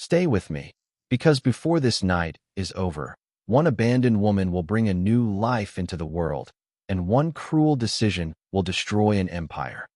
Stay with me, because before this night is over, one abandoned woman will bring a new life into the world, and one cruel decision will destroy an empire.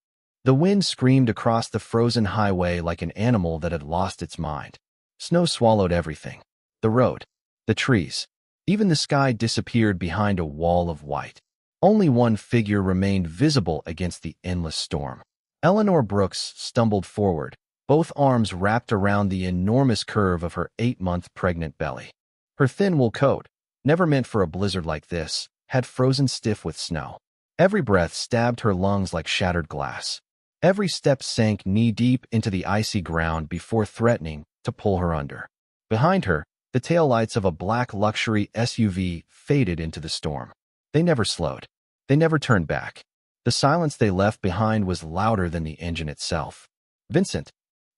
The wind screamed across the frozen highway like an animal that had lost its mind. Snow swallowed everything. The road, the trees, even the sky disappeared behind a wall of white. Only one figure remained visible against the endless storm. Eleanor Brooks stumbled forward, both arms wrapped around the enormous curve of her 8-month pregnant belly. Her thin wool coat, never meant for a blizzard like this, had frozen stiff with snow. Every breath stabbed her lungs like shattered glass. Every step sank knee-deep into the icy ground before threatening to pull her under. Behind her, the taillights of a black luxury SUV faded into the storm. They never slowed. They never turned back. The silence they left behind was louder than the engine itself. Vincent.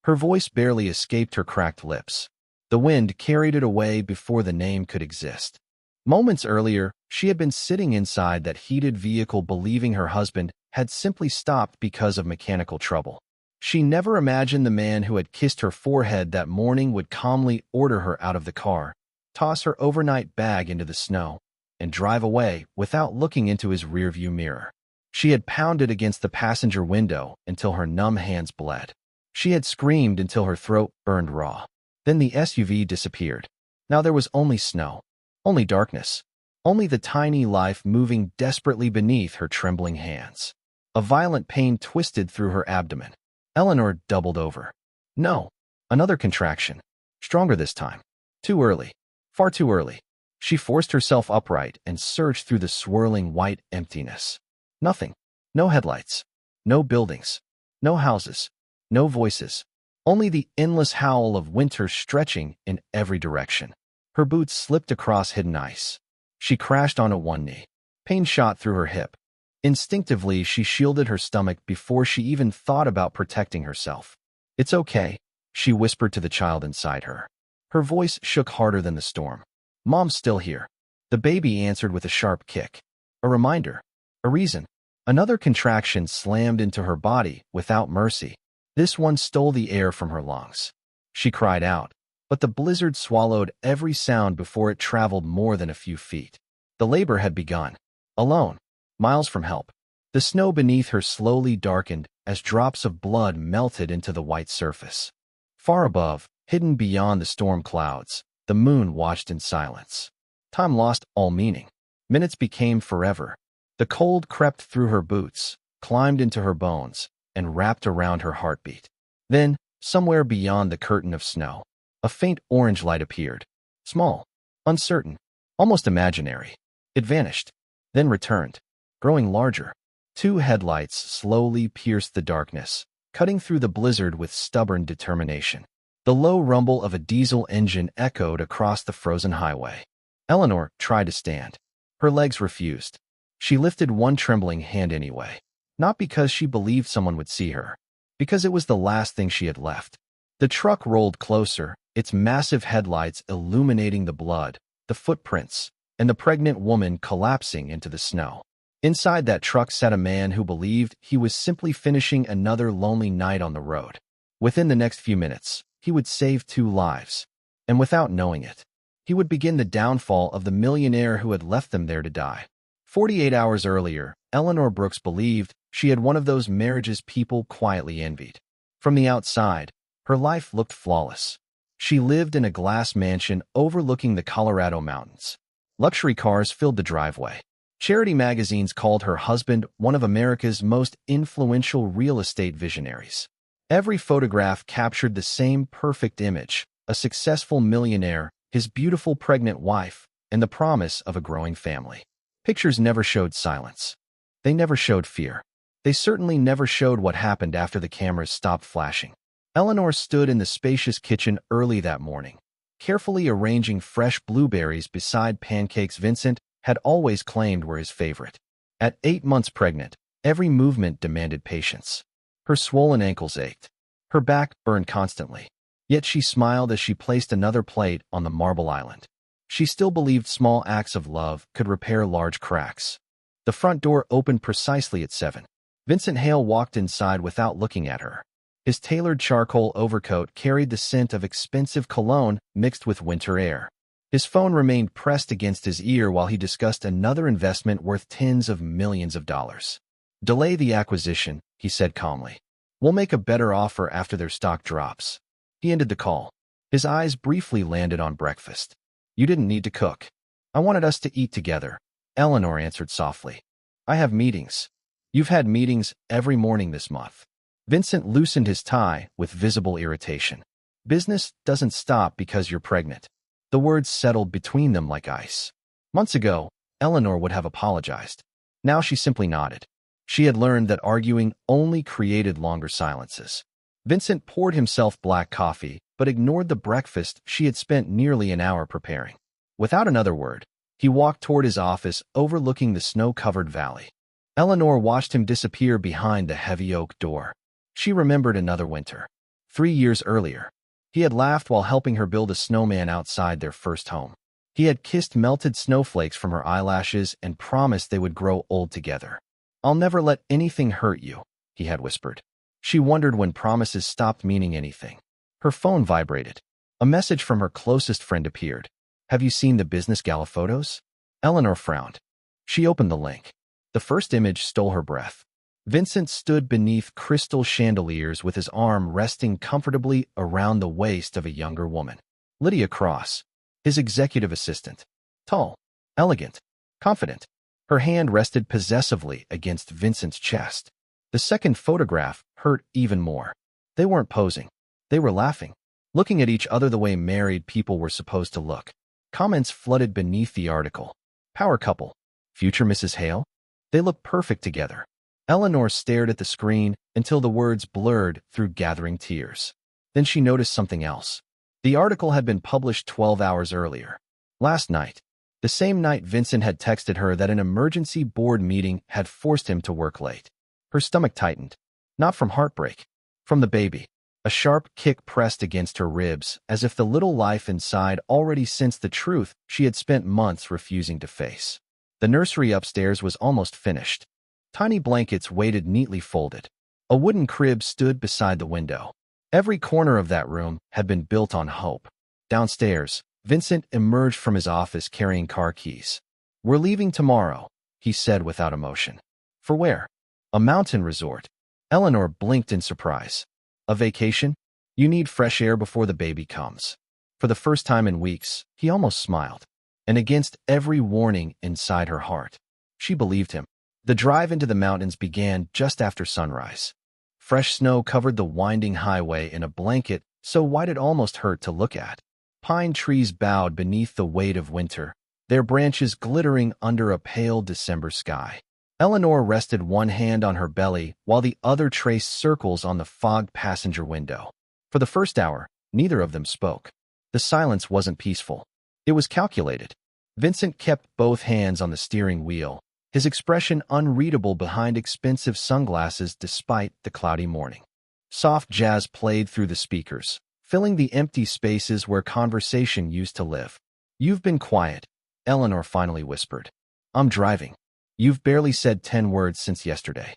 Her voice barely escaped her cracked lips. The wind carried it away before the name could exist. Moments earlier, she had been sitting inside that heated vehicle believing her husband had simply stopped because of mechanical trouble. She never imagined the man who had kissed her forehead that morning would calmly order her out of the car, toss her overnight bag into the snow, and drive away without looking into his rearview mirror. She had pounded against the passenger window until her numb hands bled. She had screamed until her throat burned raw. Then the SUV disappeared. Now there was only snow, only darkness, only the tiny life moving desperately beneath her trembling hands. A violent pain twisted through her abdomen. Eleanor doubled over. No. Another contraction. Stronger this time. Too early. Far too early. She forced herself upright and surged through the swirling white emptiness. Nothing. No headlights. No buildings. No houses. No voices. Only the endless howl of winter stretching in every direction. Her boots slipped across hidden ice. She crashed onto one knee. Pain shot through her hip. Instinctively, she shielded her stomach before she even thought about protecting herself. "It's okay," she whispered to the child inside her. Her voice shook harder than the storm. "Mom's still here." The baby answered with a sharp kick. A reminder. A reason. Another contraction slammed into her body without mercy. This one stole the air from her lungs. She cried out, but the blizzard swallowed every sound before it traveled more than a few feet. The labor had begun. Alone. Miles from help. The snow beneath her slowly darkened as drops of blood melted into the white surface. Far above, hidden beyond the storm clouds, the moon watched in silence. Time lost all meaning. Minutes became forever. The cold crept through her boots, climbed into her bones, and wrapped around her heartbeat. Then, somewhere beyond the curtain of snow, a faint orange light appeared. Small, uncertain, almost imaginary. It vanished, then returned, growing larger. 2 headlights slowly pierced the darkness, cutting through the blizzard with stubborn determination. The low rumble of a diesel engine echoed across the frozen highway. Eleanor tried to stand. Her legs refused. She lifted one trembling hand anyway, not because she believed someone would see her, because it was the last thing she had left. The truck rolled closer, its massive headlights illuminating the blood, the footprints, and the pregnant woman collapsing into the snow. Inside that truck sat a man who believed he was simply finishing another lonely night on the road. Within the next few minutes, he would save 2 lives. And without knowing it, he would begin the downfall of the millionaire who had left them there to die. 48 hours earlier, Eleanor Brooks believed she had one of those marriages people quietly envied. From the outside, her life looked flawless. She lived in a glass mansion overlooking the Colorado mountains. Luxury cars filled the driveway. Charity magazines called her husband one of America's most influential real estate visionaries. Every photograph captured the same perfect image: a successful millionaire, his beautiful pregnant wife, and the promise of a growing family. Pictures never showed silence. They never showed fear. They certainly never showed what happened after the cameras stopped flashing. Eleanor stood in the spacious kitchen early that morning, carefully arranging fresh blueberries beside pancakes Vincent had always claimed were his favorite. At 8 months pregnant, every movement demanded patience. Her swollen ankles ached. Her back burned constantly. Yet she smiled as she placed another plate on the marble island. She still believed small acts of love could repair large cracks. The front door opened precisely at 7. Vincent Hale walked inside without looking at her. His tailored charcoal overcoat carried the scent of expensive cologne mixed with winter air. His phone remained pressed against his ear while he discussed another investment worth tens of millions of dollars. "Delay the acquisition," he said calmly. "We'll make a better offer after their stock drops." He ended the call. His eyes briefly landed on breakfast. "You didn't need to cook. I wanted us to eat together," Eleanor answered softly. "I have meetings." "You've had meetings every morning this month." Vincent loosened his tie with visible irritation. "Business doesn't stop because you're pregnant." The words settled between them like ice. Months ago, Eleanor would have apologized. Now she simply nodded. She had learned that arguing only created longer silences. Vincent poured himself black coffee, but ignored the breakfast she had spent nearly an hour preparing. Without another word, he walked toward his office overlooking the snow-covered valley. Eleanor watched him disappear behind the heavy oak door. She remembered another winter. 3 years earlier, he had laughed while helping her build a snowman outside their first home. He had kissed melted snowflakes from her eyelashes and promised they would grow old together. "I'll never let anything hurt you," he had whispered. She wondered when promises stopped meaning anything. Her phone vibrated. A message from her closest friend appeared. "Have you seen the business gala photos?" Eleanor frowned. She opened the link. The first image stole her breath. Vincent stood beneath crystal chandeliers with his arm resting comfortably around the waist of a younger woman. Lydia Cross, his executive assistant. Tall, elegant, confident. Her hand rested possessively against Vincent's chest. The second photograph hurt even more. They weren't posing. They were laughing, looking at each other the way married people were supposed to look. Comments flooded beneath the article. "Power couple. Future Mrs. Hale? They look perfect together." Eleanor stared at the screen until the words blurred through gathering tears. Then she noticed something else. The article had been published 12 hours earlier. Last night, the same night Vincent had texted her that an emergency board meeting had forced him to work late. Her stomach tightened, not from heartbreak, from the baby. A sharp kick pressed against her ribs, as if the little life inside already sensed the truth she had spent months refusing to face. The nursery upstairs was almost finished. Tiny blankets waited neatly folded. A wooden crib stood beside the window. Every corner of that room had been built on hope. Downstairs, Vincent emerged from his office carrying car keys. "We're leaving tomorrow," he said without emotion. "For where?" "A mountain resort." Eleanor blinked in surprise. "A vacation? You need fresh air before the baby comes." For the first time in weeks, he almost smiled. And against every warning inside her heart, she believed him. The drive into the mountains began just after sunrise. Fresh snow covered the winding highway in a blanket so white it almost hurt to look at. Pine trees bowed beneath the weight of winter, their branches glittering under a pale December sky. Eleanor rested one hand on her belly while the other traced circles on the fogged passenger window. For the first hour, neither of them spoke. The silence wasn't peaceful. It was calculated. Vincent kept both hands on the steering wheel, his expression unreadable behind expensive sunglasses despite the cloudy morning. Soft jazz played through the speakers, filling the empty spaces where conversation used to live. "You've been quiet," Eleanor finally whispered. "I'm driving. You've barely said 10 words since yesterday."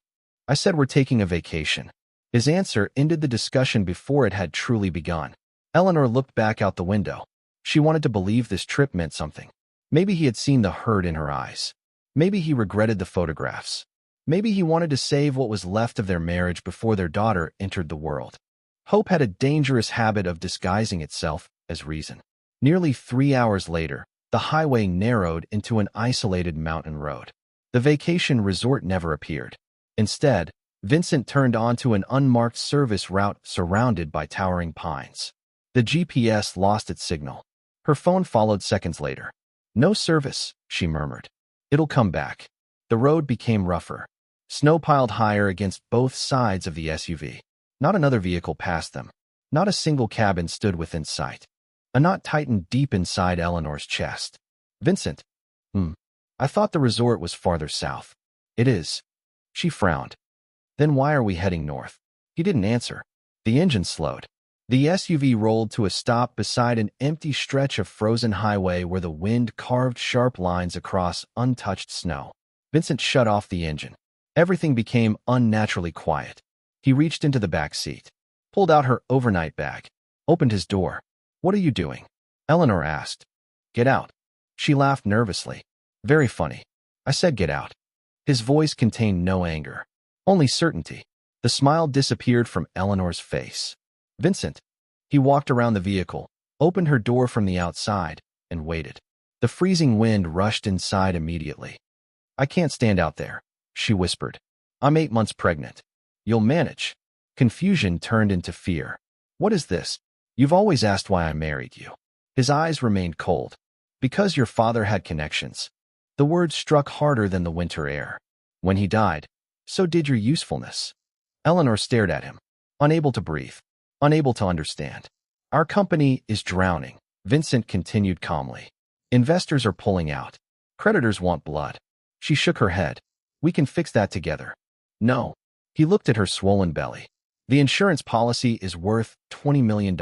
"I said we're taking a vacation." His answer ended the discussion before it had truly begun. Eleanor looked back out the window. She wanted to believe this trip meant something. Maybe he had seen the hurt in her eyes. Maybe he regretted the photographs. Maybe he wanted to save what was left of their marriage before their daughter entered the world. Hope had a dangerous habit of disguising itself as reason. Nearly 3 hours later, the highway narrowed into an isolated mountain road. The vacation resort never appeared. Instead, Vincent turned onto an unmarked service route surrounded by towering pines. The GPS lost its signal. Her phone followed seconds later. "No service," she murmured. "It'll come back." The road became rougher. Snow piled higher against both sides of the SUV. Not another vehicle passed them. Not a single cabin stood within sight. A knot tightened deep inside Eleanor's chest. "Vincent. I thought the resort was farther south." "It is." She frowned. "Then why are we heading north?" He didn't answer. The engine slowed. The SUV rolled to a stop beside an empty stretch of frozen highway where the wind carved sharp lines across untouched snow. Vincent shut off the engine. Everything became unnaturally quiet. He reached into the back seat. pulled out her overnight bag, opened his door. "What are you doing?" Eleanor asked. "Get out." She laughed nervously. "Very funny. I said get out." His voice contained no anger, only certainty. The smile disappeared from Eleanor's face. "Vincent." He walked around the vehicle, opened her door from the outside, and waited. The freezing wind rushed inside immediately. "I can't stand out there," she whispered. "I'm 8 months pregnant." "You'll manage." Confusion turned into fear. "What is this? You've always asked why I married you." His eyes remained cold. "Because your father had connections." The words struck harder than the winter air. "When he died, so did your usefulness." Eleanor stared at him, unable to breathe, unable to understand. "Our company is drowning," Vincent continued calmly. "Investors are pulling out. Creditors want blood." She shook her head. "We can fix that together." "No." He looked at her swollen belly. "The insurance policy is worth $20 million.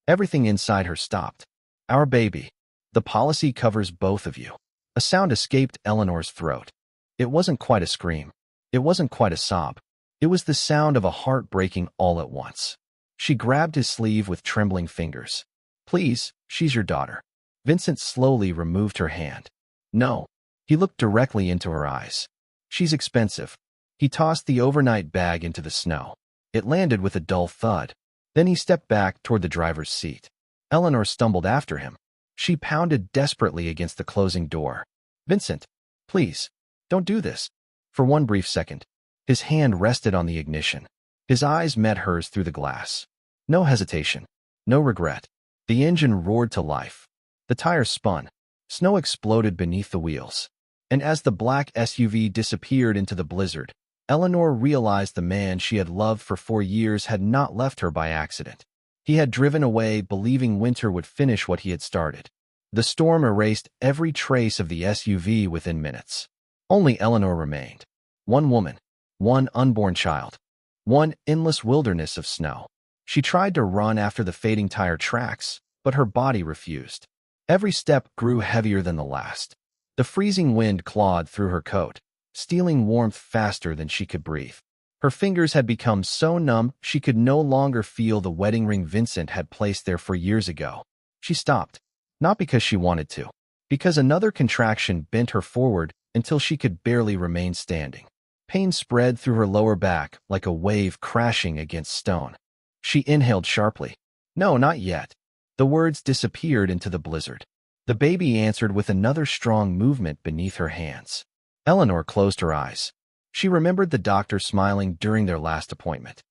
Everything inside her stopped. Our baby. The policy covers both of you." A sound escaped Eleanor's throat. It wasn't quite a scream. It wasn't quite a sob. It was the sound of a heart breaking all at once. She grabbed his sleeve with trembling fingers. "Please, she's your daughter." Vincent slowly removed her hand. "No." He looked directly into her eyes. "She's expensive." He tossed the overnight bag into the snow. It landed with a dull thud. Then he stepped back toward the driver's seat. Eleanor stumbled after him. She pounded desperately against the closing door. "Vincent, please, don't do this." For one brief second, his hand rested on the ignition. His eyes met hers through the glass. No hesitation, no regret. The engine roared to life. The tires spun. Snow exploded beneath the wheels. And as the black SUV disappeared into the blizzard, Eleanor realized the man she had loved for 4 years had not left her by accident. He had driven away believing winter would finish what he had started. The storm erased every trace of the SUV within minutes. Only Eleanor remained. One woman, one unborn child, one endless wilderness of snow. She tried to run after the fading tire tracks, but her body refused. Every step grew heavier than the last. The freezing wind clawed through her coat, stealing warmth faster than she could breathe. Her fingers had become so numb she could no longer feel the wedding ring Vincent had placed there 4 years ago. She stopped, not because she wanted to, because another contraction bent her forward until she could barely remain standing. Pain spread through her lower back like a wave crashing against stone. She inhaled sharply. "No, not yet." The words disappeared into the blizzard. The baby answered with another strong movement beneath her hands. Eleanor closed her eyes. She remembered the doctor smiling during their last appointment.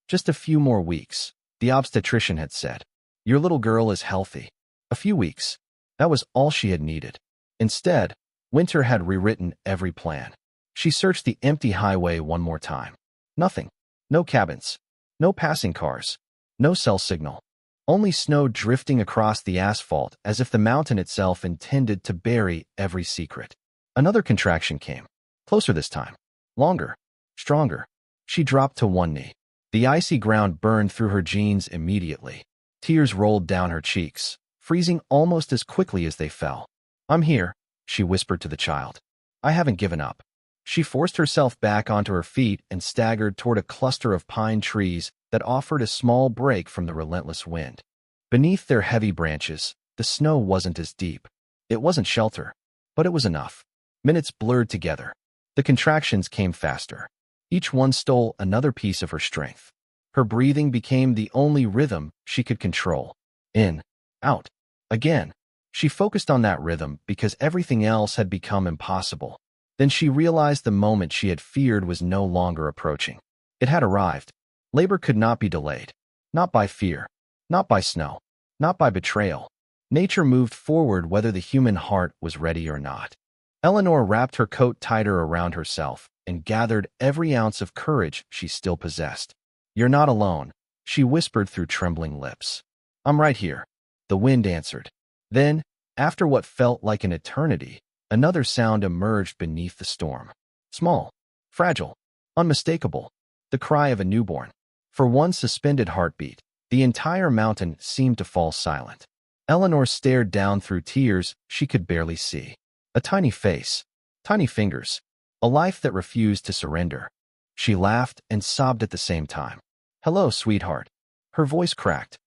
"Just a few more weeks," the obstetrician had said. "Your little girl is healthy." A few weeks. That was all she had needed. Instead, winter had rewritten every plan. She searched the empty highway one more time. Nothing. No cabins. No passing cars. No cell signal. Only snow drifting across the asphalt as if the mountain itself intended to bury every secret. Another contraction came. Closer this time. Longer. Stronger. She dropped to one knee. The icy ground burned through her jeans immediately. Tears rolled down her cheeks, freezing almost as quickly as they fell. "I'm here," she whispered to the child. "I haven't given up." She forced herself back onto her feet and staggered toward a cluster of pine trees that offered a small break from the relentless wind. Beneath their heavy branches, the snow wasn't as deep. It wasn't shelter, but it was enough. Minutes blurred together. The contractions came faster. Each one stole another piece of her strength. Her breathing became the only rhythm she could control. In, out, again. She focused on that rhythm because everything else had become impossible. Then she realized the moment she had feared was no longer approaching. It had arrived. Labor could not be delayed. Not by fear. Not by snow. Not by betrayal. Nature moved forward whether the human heart was ready or not. Eleanor wrapped her coat tighter around herself and gathered every ounce of courage she still possessed. "You're not alone," she whispered through trembling lips. "I'm right here," the wind answered. Then, after what felt like an eternity, another sound emerged beneath the storm. Small, fragile, unmistakable, the cry of a newborn. For one suspended heartbeat, the entire mountain seemed to fall silent. Eleanor stared down through tears she could barely see. A tiny face, tiny fingers, a life that refused to surrender. She laughed and sobbed at the same time. "Hello, sweetheart." Her voice cracked.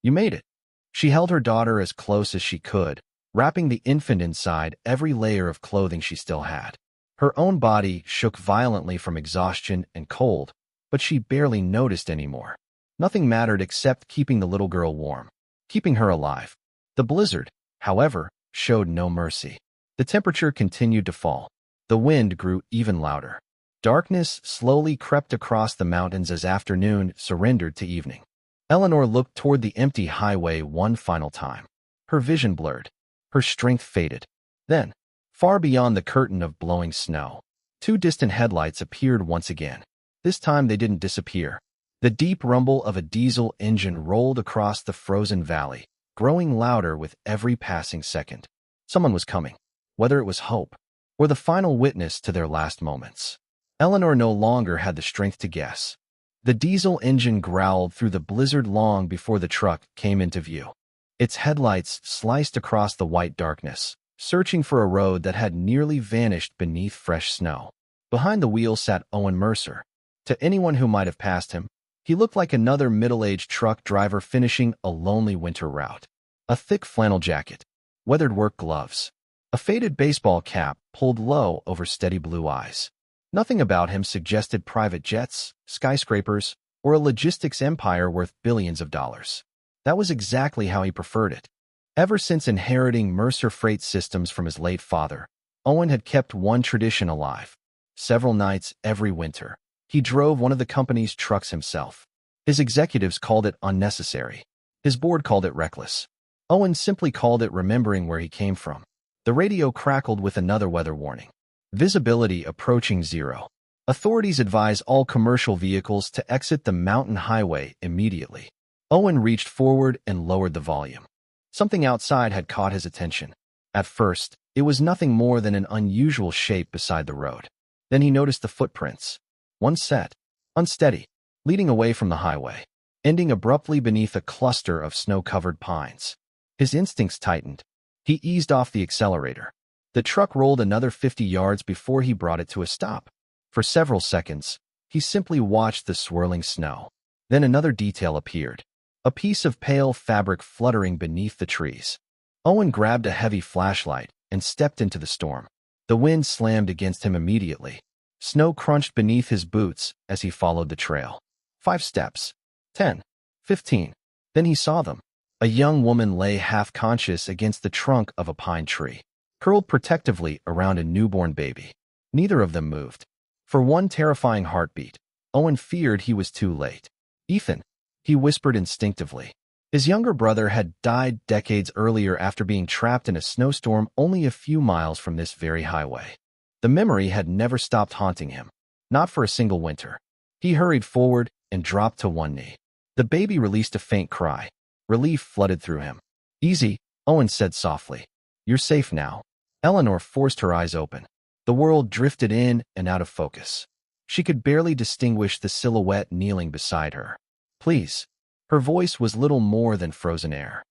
"You made it." She held her daughter as close as she could, wrapping the infant inside every layer of clothing she still had. Her own body shook violently from exhaustion and cold, but she barely noticed anymore. Nothing mattered except keeping the little girl warm, keeping her alive. The blizzard, however, showed no mercy. The temperature continued to fall. The wind grew even louder. Darkness slowly crept across the mountains as afternoon surrendered to evening. Eleanor looked toward the empty highway one final time. Her vision blurred. Her strength faded. Then, far beyond the curtain of blowing snow, two distant headlights appeared once again. This time they didn't disappear. The deep rumble of a diesel engine rolled across the frozen valley, growing louder with every passing second. Someone was coming, whether it was hope or the final witness to their last moments. Eleanor no longer had the strength to guess. The diesel engine growled through the blizzard long before the truck came into view. Its headlights sliced across the white darkness, searching for a road that had nearly vanished beneath fresh snow. Behind the wheel sat Owen Mercer. To anyone who might have passed him, he looked like another middle-aged truck driver finishing a lonely winter route. A thick flannel jacket, weathered work gloves, a faded baseball cap pulled low over steady blue eyes. Nothing about him suggested private jets, skyscrapers, or a logistics empire worth billions of dollars. That was exactly how he preferred it. Ever since inheriting Mercer Freight Systems from his late father, Owen had kept one tradition alive. Several nights every winter, he drove one of the company's trucks himself. His executives called it unnecessary. His board called it reckless. Owen simply called it remembering where he came from. The radio crackled with another weather warning. Visibility approaching zero. Authorities advise all commercial vehicles to exit the mountain highway immediately. Owen reached forward and lowered the volume. Something outside had caught his attention. At first, it was nothing more than an unusual shape beside the road. Then he noticed the footprints. One set, unsteady, leading away from the highway, ending abruptly beneath a cluster of snow-covered pines. His instincts tightened. He eased off the accelerator. The truck rolled another 50 yards before he brought it to a stop. For several seconds, he simply watched the swirling snow. Then another detail appeared. A piece of pale fabric fluttering beneath the trees. Owen grabbed a heavy flashlight and stepped into the storm. The wind slammed against him immediately. Snow crunched beneath his boots as he followed the trail. 5 steps. 10. 15. Then he saw them. A young woman lay half-conscious against the trunk of a pine tree, curled protectively around a newborn baby. Neither of them moved. For one terrifying heartbeat, Owen feared he was too late. "Ethan," he whispered instinctively. His younger brother had died decades earlier after being trapped in a snowstorm only a few miles from this very highway. The memory had never stopped haunting him, not for a single winter. He hurried forward and dropped to one knee. The baby released a faint cry. Relief flooded through him. "Easy," Owen said softly. "You're safe now." Eleanor forced her eyes open. The world drifted in and out of focus. She could barely distinguish the silhouette kneeling beside her. "Please." Her voice was little more than frozen air.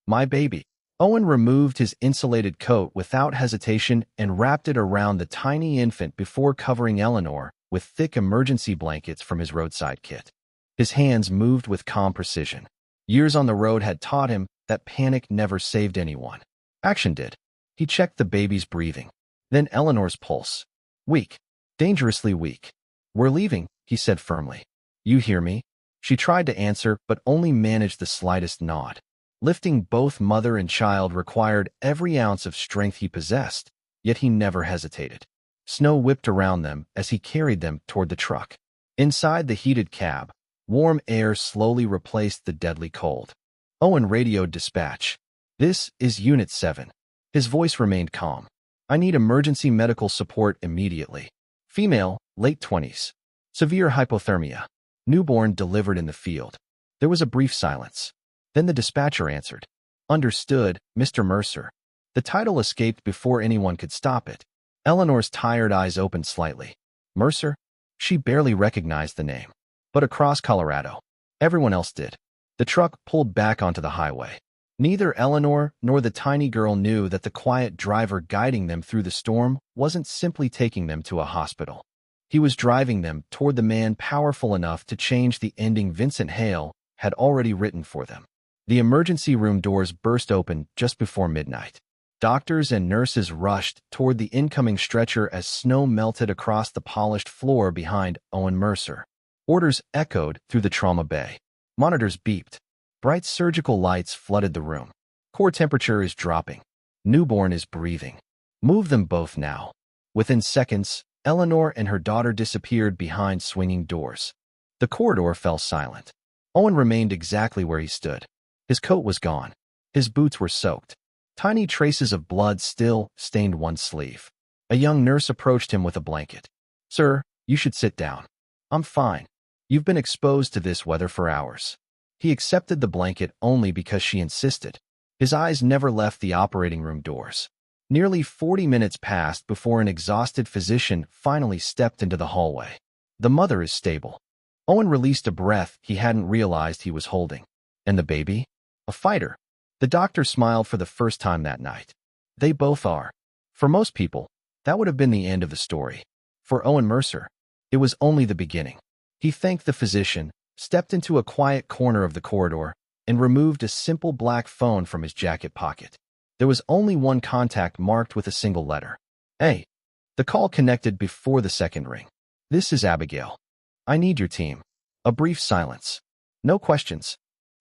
"My baby." Owen removed his insulated coat without hesitation and wrapped it around the tiny infant before covering Eleanor with thick emergency blankets from his roadside kit. His hands moved with calm precision. Years on the road had taught him that panic never saved anyone. Action did. He checked the baby's breathing. Then Eleanor's pulse. Weak. Dangerously weak. "We're leaving," he said firmly. "You hear me?" She tried to answer, but only managed the slightest nod. Lifting both mother and child required every ounce of strength he possessed, yet he never hesitated. Snow whipped around them as he carried them toward the truck. Inside the heated cab, warm air slowly replaced the deadly cold. Owen radioed dispatch. "This is Unit 7. His voice remained calm. "I need emergency medical support immediately. Female, late 20s. Severe hypothermia. Newborn delivered in the field." There was a brief silence. Then the dispatcher answered. "Understood, Mr. Mercer." The title escaped before anyone could stop it. Eleanor's tired eyes opened slightly. "Mercer?" She barely recognized the name. But across Colorado, everyone else did. The truck pulled back onto the highway. Neither Eleanor nor the tiny girl knew that the quiet driver guiding them through the storm wasn't simply taking them to a hospital. He was driving them toward the man powerful enough to change the ending Vincent Hale had already written for them. The emergency room doors burst open just before midnight. Doctors and nurses rushed toward the incoming stretcher as snow melted across the polished floor behind Owen Mercer. Orders echoed through the trauma bay. Monitors beeped. Bright surgical lights flooded the room. Core temperature is dropping. Newborn is breathing. Move them both now. Within seconds, Eleanor and her daughter disappeared behind swinging doors. The corridor fell silent. Owen remained exactly where he stood. His coat was gone. His boots were soaked. Tiny traces of blood still stained one sleeve. A young nurse approached him with a blanket. "Sir, you should sit down." "I'm fine. You've been exposed to this weather for hours." He accepted the blanket only because she insisted. His eyes never left the operating room doors. Nearly 40 minutes passed before an exhausted physician finally stepped into the hallway. "The mother is stable." Owen released a breath he hadn't realized he was holding. "And the baby?" "A fighter." The doctor smiled for the first time that night. "They both are." For most people, that would have been the end of the story. For Owen Mercer, it was only the beginning. He thanked the physician, stepped into a quiet corner of the corridor, and removed a simple black phone from his jacket pocket. There was only one contact marked with a single letter. "A." The call connected before the second ring. "This is Abigail. I need your team." A brief silence. "No questions."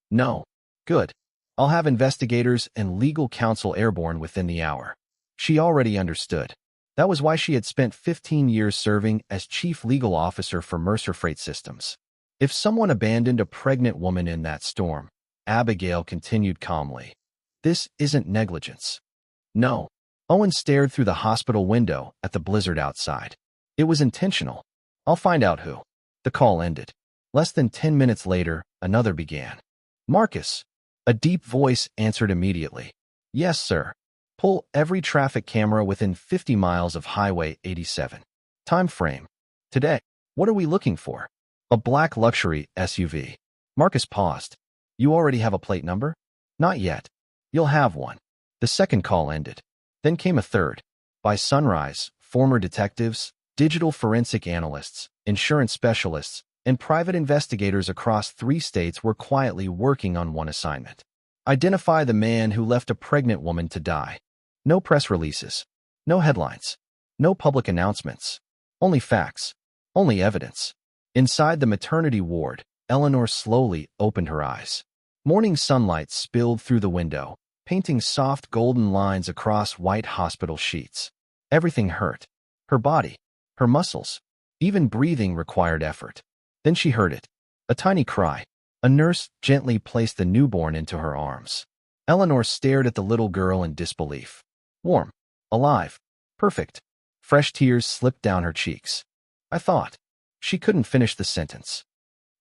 "No." "Good. I'll have investigators and legal counsel airborne within the hour." She already understood. That was why she had spent 15 years serving as chief legal officer for Mercer Freight Systems. If someone abandoned a pregnant woman in that storm, Abigail continued calmly, "This isn't negligence." "No." Owen stared through the hospital window at the blizzard outside. "It was intentional. I'll find out who." The call ended. Less than 10 minutes later, another began. "Marcus." A deep voice answered immediately. "Yes, sir. Pull every traffic camera within 50 miles of Highway 87. Time frame. Today. What are we looking for?" "A black luxury SUV." Marcus paused. "You already have a plate number?" "Not yet. You'll have one." The second call ended. Then came a third. By sunrise, former detectives, digital forensic analysts, insurance specialists, and private investigators across 3 states were quietly working on one assignment. Identify the man who left a pregnant woman to die. No press releases. No headlines. No public announcements. Only facts. Only evidence. Inside the maternity ward, Eleanor slowly opened her eyes. Morning sunlight spilled through the window, painting soft golden lines across white hospital sheets. Everything hurt. Her body. Her muscles. Even breathing required effort. Then she heard it. A tiny cry. A nurse gently placed the newborn into her arms. Eleanor stared at the little girl in disbelief. Warm. Alive. Perfect. Fresh tears slipped down her cheeks. "I thought." She couldn't finish the sentence.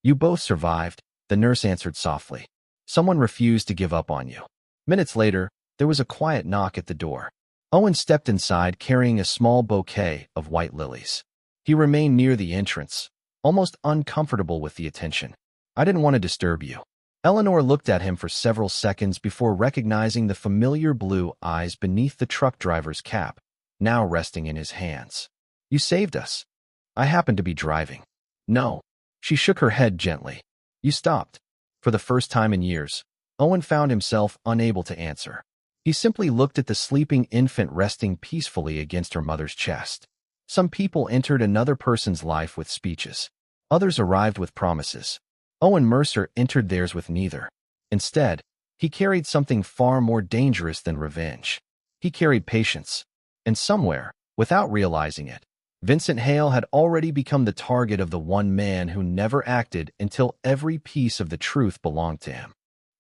"You both survived," the nurse answered softly. "Someone refused to give up on you." Minutes later, there was a quiet knock at the door. Owen stepped inside carrying a small bouquet of white lilies. He remained near the entrance, almost uncomfortable with the attention. "I didn't want to disturb you." Eleanor looked at him for several seconds before recognizing the familiar blue eyes beneath the truck driver's cap, now resting in his hands. "You saved us." "I happened to be driving." "No." She shook her head gently. "You stopped." For the first time in years, Owen found himself unable to answer. He simply looked at the sleeping infant resting peacefully against her mother's chest. Some people entered another person's life with speeches. Others arrived with promises. Owen Mercer entered theirs with neither. Instead, he carried something far more dangerous than revenge. He carried patience. And somewhere, without realizing it, Vincent Hale had already become the target of the one man who never acted until every piece of the truth belonged to him.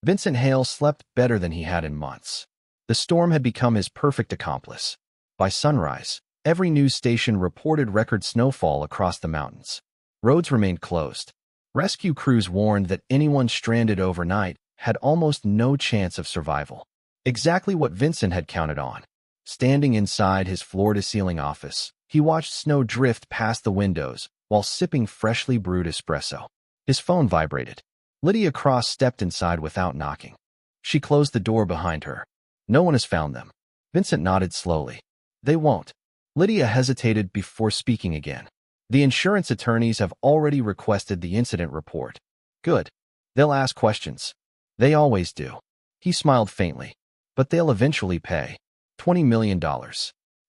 Vincent Hale slept better than he had in months. The storm had become his perfect accomplice. By sunrise, every news station reported record snowfall across the mountains. Roads remained closed. Rescue crews warned that anyone stranded overnight had almost no chance of survival. Exactly what Vincent had counted on. Standing inside his floor-to-ceiling office, he watched snow drift past the windows while sipping freshly brewed espresso. His phone vibrated. Lydia Cross stepped inside without knocking. She closed the door behind her. "No one has found them." Vincent nodded slowly. "They won't." Lydia hesitated before speaking again. The insurance attorneys have already requested the incident report. Good. They'll ask questions. They always do. He smiled faintly. But they'll eventually pay. $20 million.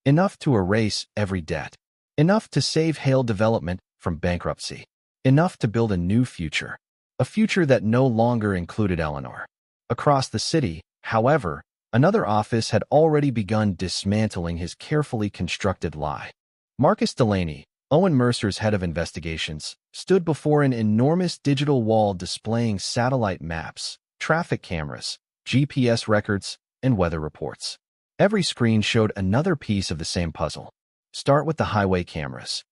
Enough to erase every debt. Enough to save Hale Development from bankruptcy. Enough to build a new future. A future that no longer included Eleanor. Across the city, however, another office had already begun dismantling his carefully constructed lie. Marcus Delaney, Owen Mercer's head of investigations, stood before an enormous digital wall displaying satellite maps, traffic cameras, GPS records, and weather reports. Every screen showed another piece of the same puzzle. Start with the highway cameras.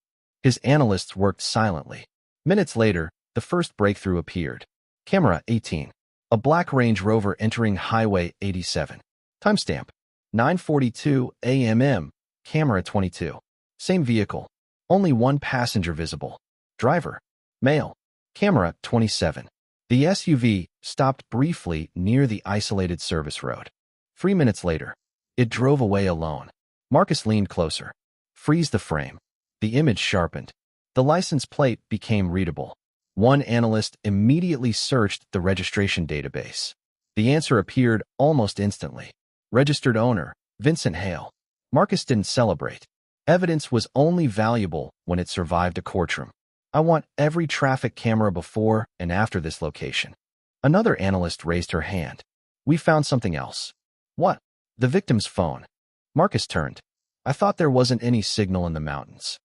His analysts worked silently. Minutes later, the first breakthrough appeared. Camera 18. A black Range Rover entering Highway 87. Timestamp. 9:42 a.m. Camera 22. Same vehicle. Only one passenger visible. Driver. Male. Camera 27. The SUV stopped briefly near the isolated service road. 3 minutes later, it drove away alone. Marcus leaned closer. Freeze the frame. The image sharpened. The license plate became readable. One analyst immediately searched the registration database. The answer appeared almost instantly. Registered owner, Vincent Hale. Marcus didn't celebrate. Evidence was only valuable when it survived a courtroom. I want every traffic camera before and after this location. Another analyst raised her hand. We found something else. What? The victim's phone. Marcus turned. I thought there wasn't any signal in the mountains.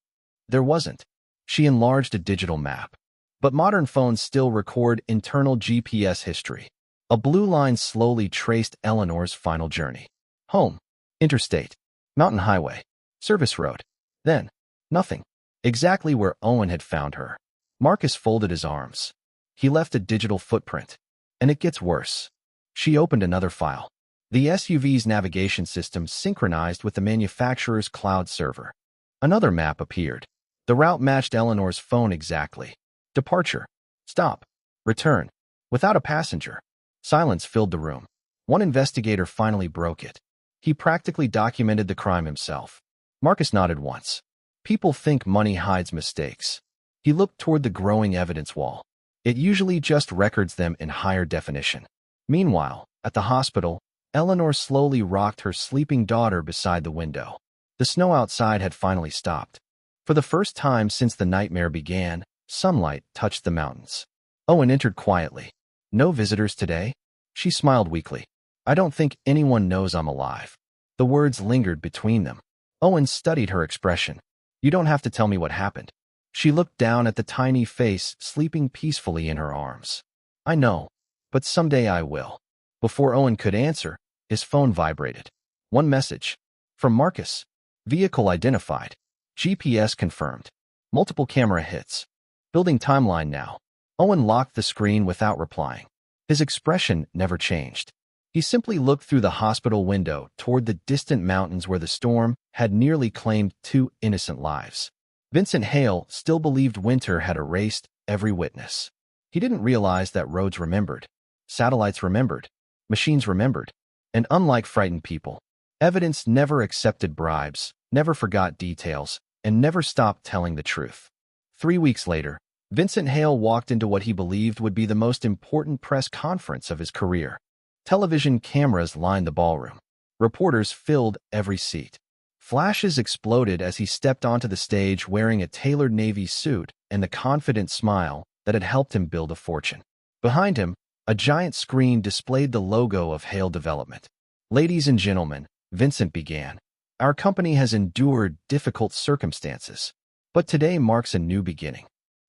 There wasn't. She enlarged a digital map. But modern phones still record internal GPS history. A blue line slowly traced Eleanor's final journey. Home. Interstate. Mountain highway. Service road. Then, nothing. Exactly where Owen had found her. Marcus folded his arms. He left a digital footprint. And it gets worse. She opened another file. The SUV's navigation system synchronized with the manufacturer's cloud server. Another map appeared. The route matched Eleanor's phone exactly. Departure. Stop. Return. Without a passenger. Silence filled the room. One investigator finally broke it. He practically documented the crime himself. Marcus nodded once. People think money hides mistakes. He looked toward the growing evidence wall. It usually just records them in higher definition. Meanwhile, at the hospital, Eleanor slowly rocked her sleeping daughter beside the window. The snow outside had finally stopped. For the first time since the nightmare began, sunlight touched the mountains. Owen entered quietly. No visitors today? She smiled weakly. I don't think anyone knows I'm alive. The words lingered between them. Owen studied her expression. You don't have to tell me what happened. She looked down at the tiny face sleeping peacefully in her arms. I know, but someday I will. Before Owen could answer, his phone vibrated. One message. From Marcus. Vehicle identified. GPS confirmed. Multiple camera hits. Building timeline now. Owen locked the screen without replying. His expression never changed. He simply looked through the hospital window toward the distant mountains where the storm had nearly claimed 2 innocent lives. Vincent Hale still believed winter had erased every witness. He didn't realize that roads remembered, satellites remembered, machines remembered, and unlike frightened people, evidence never accepted bribes, never forgot details, and never stopped telling the truth. 3 weeks later, Vincent Hale walked into what he believed would be the most important press conference of his career. Television cameras lined the ballroom. Reporters filled every seat. Flashes exploded as he stepped onto the stage wearing a tailored navy suit and the confident smile that had helped him build a fortune. Behind him, a giant screen displayed the logo of Hale Development. Ladies and gentlemen, Vincent began. Our company has endured difficult circumstances, but today marks a new beginning.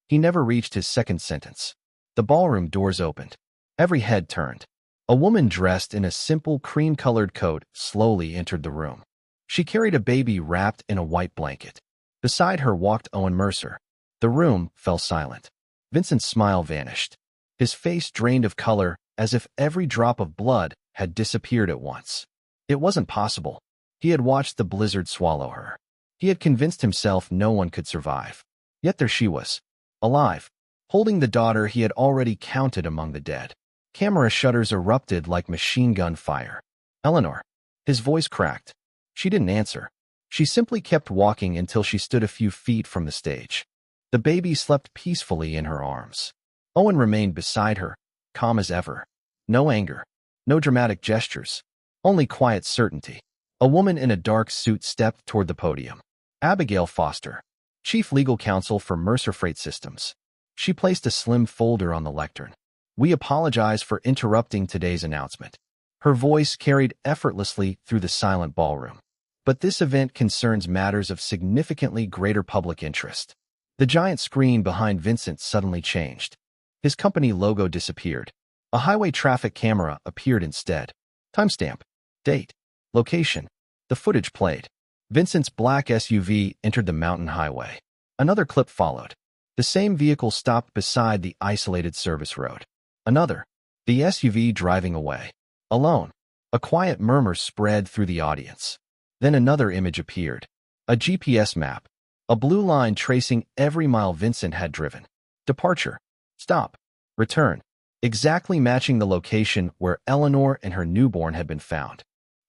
He never reached his second sentence. The ballroom doors opened. Every head turned. A woman dressed in a simple cream-colored coat slowly entered the room. She carried a baby wrapped in a white blanket. Beside her walked Owen Mercer. The room fell silent. Vincent's smile vanished. His face drained of color as if every drop of blood had disappeared at once. It wasn't possible. He had watched the blizzard swallow her. He had convinced himself no one could survive. Yet there she was, alive, holding the daughter he had already counted among the dead. Camera shutters erupted like machine gun fire. Eleanor. His voice cracked. She didn't answer. She simply kept walking until she stood a few feet from the stage. The baby slept peacefully in her arms. Owen remained beside her, calm as ever. No anger, no dramatic gestures, only quiet certainty. A woman in a dark suit stepped toward the podium. Abigail Foster, Chief Legal Counsel for Mercer Freight Systems. She placed a slim folder on the lectern. "We apologize for interrupting today's announcement." Her voice carried effortlessly through the silent ballroom. "But this event concerns matters of significantly greater public interest." The giant screen behind Vincent suddenly changed. His company logo disappeared. A highway traffic camera appeared instead. Timestamp, date, location. The footage played. Vincent's black SUV entered the mountain highway. Another clip followed. The same vehicle stopped beside the isolated service road. Another. The SUV driving away. Alone. A quiet murmur spread through the audience. Then another image appeared. A GPS map. A blue line tracing every mile Vincent had driven. Departure. Stop. Return. Exactly matching the location where Eleanor and her newborn had been found.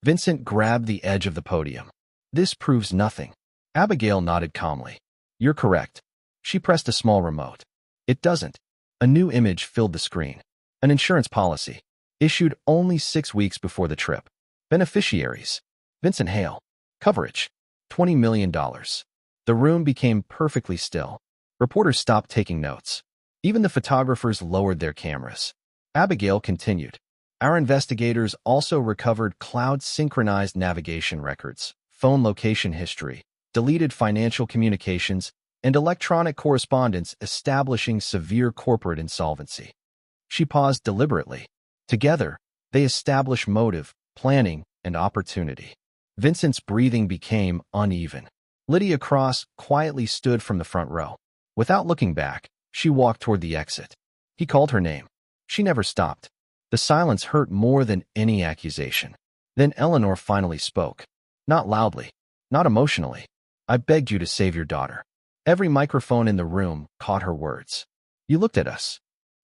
Vincent grabbed the edge of the podium. "This proves nothing." Abigail nodded calmly. "You're correct." She pressed a small remote. "It doesn't." A new image filled the screen. An insurance policy, issued only 6 weeks before the trip. Beneficiaries: Vincent Hale. Coverage: $20 million. The room became perfectly still. Reporters stopped taking notes. Even the photographers lowered their cameras. Abigail continued. "Our investigators also recovered cloud-synchronized navigation records, phone location history, deleted financial communications, and electronic correspondence establishing severe corporate insolvency." She paused deliberately. Together, they establish motive, planning, and opportunity. Vincent's breathing became uneven. Lydia Cross quietly stood from the front row. Without looking back, she walked toward the exit. He called her name. She never stopped. The silence hurt more than any accusation. Then Eleanor finally spoke. Not loudly, not emotionally. "I begged you to save your daughter." Every microphone in the room caught her words. "You looked at us."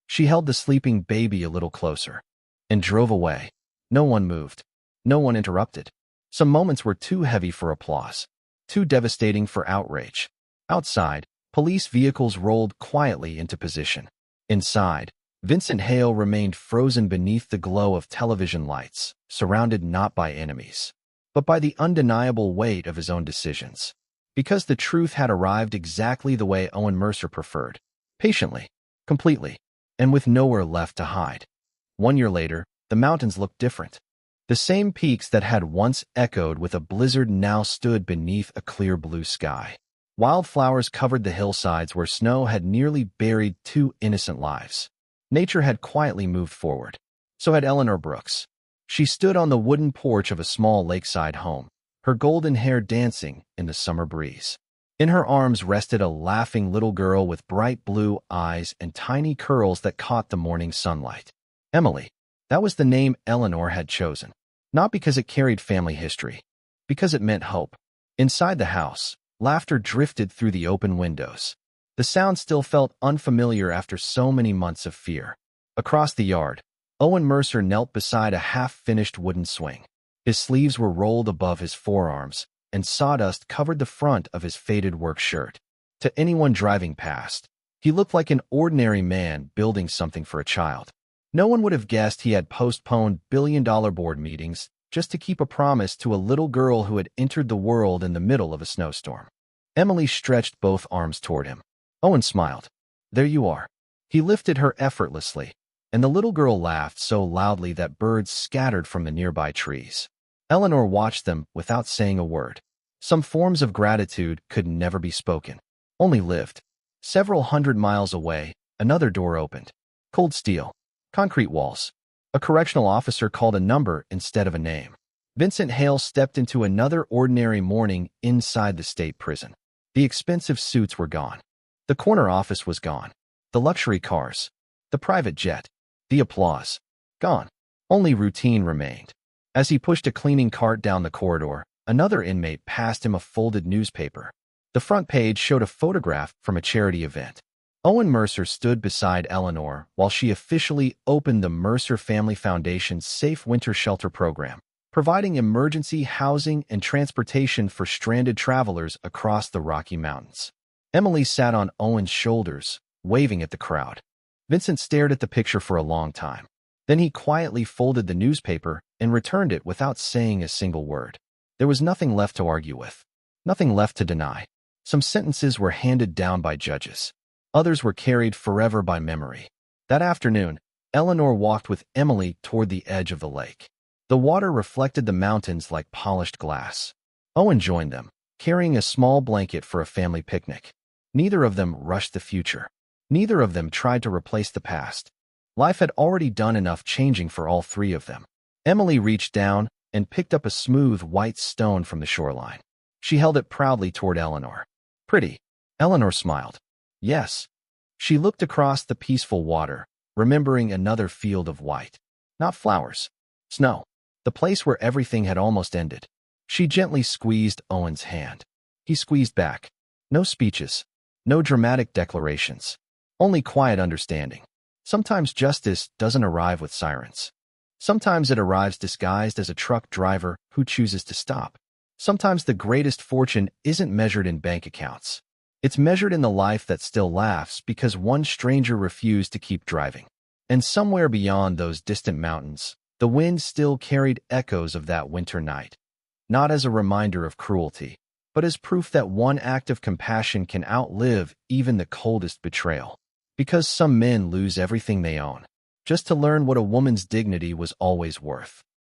She held the sleeping baby a little closer and drove away. No one moved. No one interrupted. Some moments were too heavy for applause, too devastating for outrage. Outside, police vehicles rolled quietly into position. Inside, Vincent Hale remained frozen beneath the glow of television lights, surrounded not by enemies, but by the undeniable weight of his own decisions. Because the truth had arrived exactly the way Owen Mercer preferred. Patiently, completely, and with nowhere left to hide. 1 year later, the mountains looked different. The same peaks that had once echoed with a blizzard now stood beneath a clear blue sky. Wildflowers covered the hillsides where snow had nearly buried 2 innocent lives. Nature had quietly moved forward. So had Eleanor Brooks. She stood on the wooden porch of a small lakeside home, her golden hair dancing in the summer breeze. In her arms rested a laughing little girl with bright blue eyes and tiny curls that caught the morning sunlight. Emily. That was the name Eleanor had chosen. Not because it carried family history, because it meant hope. Inside the house, laughter drifted through the open windows. The sound still felt unfamiliar after so many months of fear. Across the yard, Owen Mercer knelt beside a half-finished wooden swing. His sleeves were rolled above his forearms, and sawdust covered the front of his faded work shirt. To anyone driving past, he looked like an ordinary man building something for a child. No one would have guessed he had postponed billion-dollar board meetings just to keep a promise to a little girl who had entered the world in the middle of a snowstorm. Emily stretched both arms toward him. Owen smiled. "There you are." He lifted her effortlessly, and the little girl laughed so loudly that birds scattered from the nearby trees. Eleanor watched them without saying a word. Some forms of gratitude could never be spoken, only lived. Several hundred miles away, another door opened. Cold steel. Concrete walls. A correctional officer called a number instead of a name. Vincent Hale stepped into another ordinary morning inside the state prison. The expensive suits were gone. The corner office was gone. The luxury cars. The private jet. The applause. Gone. Only routine remained. As he pushed a cleaning cart down the corridor, another inmate passed him a folded newspaper. The front page showed a photograph from a charity event. Owen Mercer stood beside Eleanor while she officially opened the Mercer Family Foundation's Safe Winter Shelter program, providing emergency housing and transportation for stranded travelers across the Rocky Mountains. Emily sat on Owen's shoulders, waving at the crowd. Vincent stared at the picture for a long time. Then he quietly folded the newspaper and returned it without saying a single word. There was nothing left to argue with, nothing left to deny. Some sentences were handed down by judges. Others were carried forever by memory. That afternoon, Eleanor walked with Emily toward the edge of the lake. The water reflected the mountains like polished glass. Owen joined them, carrying a small blanket for a family picnic. Neither of them rushed the future. Neither of them tried to replace the past. Life had already done enough changing for all three of them. Emily reached down and picked up a smooth white stone from the shoreline. She held it proudly toward Eleanor. Pretty. Eleanor smiled. Yes. She looked across the peaceful water, remembering another field of white. Not flowers. Snow. The place where everything had almost ended. She gently squeezed Owen's hand. He squeezed back. No speeches. No dramatic declarations. Only quiet understanding. Sometimes justice doesn't arrive with sirens. Sometimes it arrives disguised as a truck driver who chooses to stop. Sometimes the greatest fortune isn't measured in bank accounts. It's measured in the life that still laughs because one stranger refused to keep driving. And somewhere beyond those distant mountains, the wind still carried echoes of that winter night. Not as a reminder of cruelty, but as proof that one act of compassion can outlive even the coldest betrayal. Because some men lose everything they own, just to learn what a woman's dignity was always worth.